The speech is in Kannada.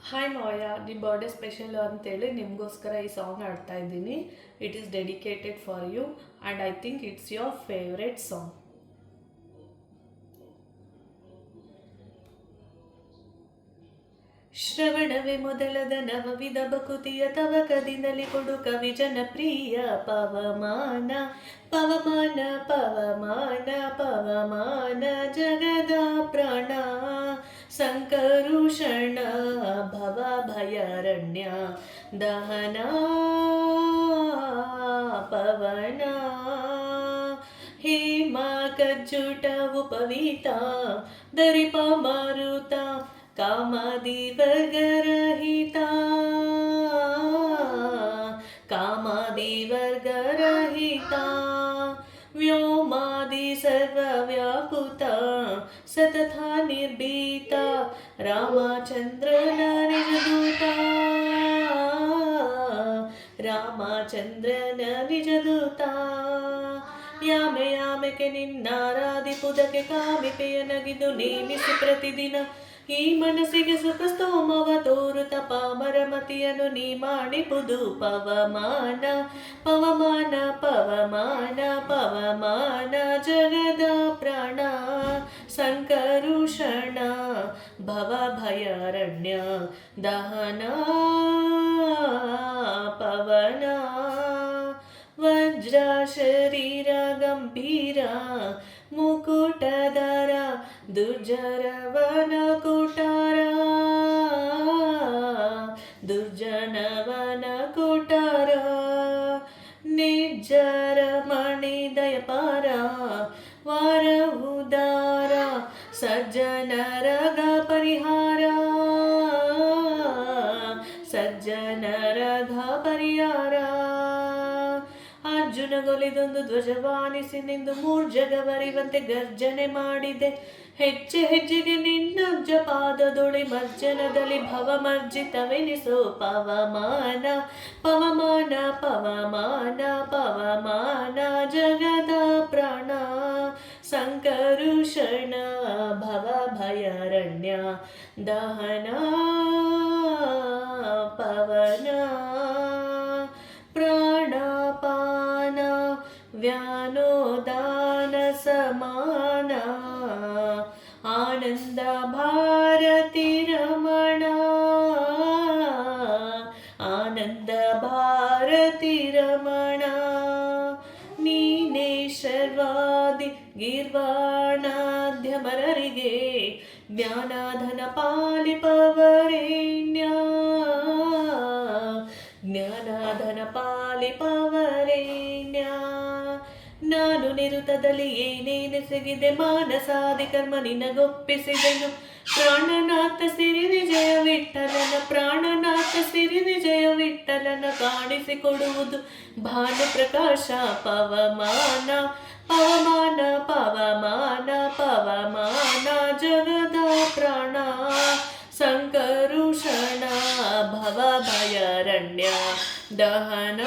ಹಾಯ್ ಮಾಯ, ನಿಮ್ಮ ಬರ್ಡೇ ಸ್ಪೆಷಲ್ ಅಂತೇಳಿ ನಿಮಗೋಸ್ಕರ ಈ ಸಾಂಗ್ ಆಡ್ತಾ ಇದ್ದೀನಿ. It is dedicated for you and I think it's your favourite song. ಶ್ರವಣವೇ ಮೊದಲದ ನವವಿಧ ಬಕುತಿಯ ತವಕದಿಂದಲೇ ಕೊಡು ಕವಿ ಜನಪ್ರಿಯ ಪವಮಾನ ಪವಮಾನ ಪವಮಾನ ಪವಮಾನ ಜಗದ ಪ್ರಾಣ ಸಂಕರುಷಣ ಭವ ಭಯಾರಣ್ಯ ದಹನ ಪವನ ಹೇಮ ಕಜ್ಜುಟ ಉಪವೀತ ದರಿಪ ಮಾರುತ ಕಾಮಾದಿ ವರ್ಗರಹಿತ ಕಾಮಾದಿ ವರ್ಗರಹಿತ ವ್ಯೋಮಾದಿ ಸರ್ವವ್ಯಾಪುತ ಸತತ ನಿರ್ಭೀತ ರಾಮಚಂದ್ರನ ನಿಜದೂತ ರಾಮಚಂದ್ರನ ನಿಜದೂತ ಯಾಮೆ ಯಾಮೆಗೆ ನಿನ್ನಾರಾಧಿಪುದಕ್ಕೆ ಕಾಮಿಪೆಯ ನಗಿದು ನೇಮಿಸಿ ಪ್ರತಿದಿನ ಈ ಮನಸ್ಸಿಗೆ ಸುಖ ಸ್ತೋಮವ ತೋರುತ ಪಾಮರಮತಿಯನ್ನು ನೀ ಮಾಡಿಪುದು ಪವಮಾನ ಪವಮಾನ ಪವಮಾನ ಪವಮಾನ ಜಗದ ಪ್ರಾಣ ಸಂಕರುಷಣ ಭವ ಭಯಾರಣ್ಯ ದಹನ ಪವನ ವಜ್ರ ಶರೀರ ಗಂಭೀರ ಮುಕುಟಧರ ದುರ್ಜರವನ ಕುಟಾರ ದುರ್ಜನವನ ಕುಟಾರ ನಿಜ್ಜರ ಮಣಿ ದಯಪಾರ ವಾರ ಉದಾರ ಸಜ್ಜನರಗ ಪರಿಹಾರ ಸಜ್ಜನರಗ ಪರಿಹಾರ ಅರ್ಜುನಗೊಲಿದೊಂದು ಧ್ವಜವಾನಿಸಿ ನಿಂದು ಮೂರ್ಜಗವರಿವಂತೆ ಗರ್ಜನೆ ಮಾಡಿದೆ ಹೆಜ್ಜೆ ಹೆಜ್ಜೆಗೆ ನಿನ್ನ ಪಾದದೊಳಿ ಮರ್ಜನದಲ್ಲಿ ಭವಮರ್ಜಿತವೆನಿಸೋ ಪವಮಾನ ಪವಮಾನ ಪವಮಾನ ಪವಮಾನ ಜಗದ ಪ್ರಾಣ ಸಂಕರುಷಣ ಭವ ಭಯಾರಣ್ಯ ದಹನ ಪವನ ಪ್ರಾಣಪಾನ ವ್ಯಾನೋದಾನ ಸಮಾನ ಆನಂದ ಭಾರತಿ ರಮಣ ಆನಂದ ಭಾರತಿ ರಮಣ ನೀನೇ ಶರ್ವಾದಿ ಗೀರ್ವಾಣಾಧ್ಯಮರರಿಗೆ ಜ್ಞಾನಾಧನ ಪಾಲಿಪವರೇಣ್ಯ ಜ್ಞಾನಾಧನ ಪಾಲಿಪವರೇಣ್ಯ ನಾನು ನಿರುತದಲ್ಲಿ ಏನೇನೆಸಗಿದೆ ಮಾನಸಾದಿ ಕರ್ಮ ನಿನಗೊಪ್ಪಿಸಿದೆನು ಪ್ರಾಣನಾಥ ಸಿರಿ ವಿಜಯ ವಿಠಲನ ಪ್ರಾಣನಾಥ ಸಿರಿ ವಿಜಯ ವಿಠಲನ ಕಾಣಿಸಿಕೊಡುವುದು ಭಾನು ಪ್ರಕಾಶ ಪವಮಾನ ಪವಮಾನ ಪವಮಾನ ಪವಮಾನ ಜಗದ ಪ್ರಾಣ ಸಂಕರುಷಣ ಭವ ಭಯಾರಣ್ಯ ದಹನ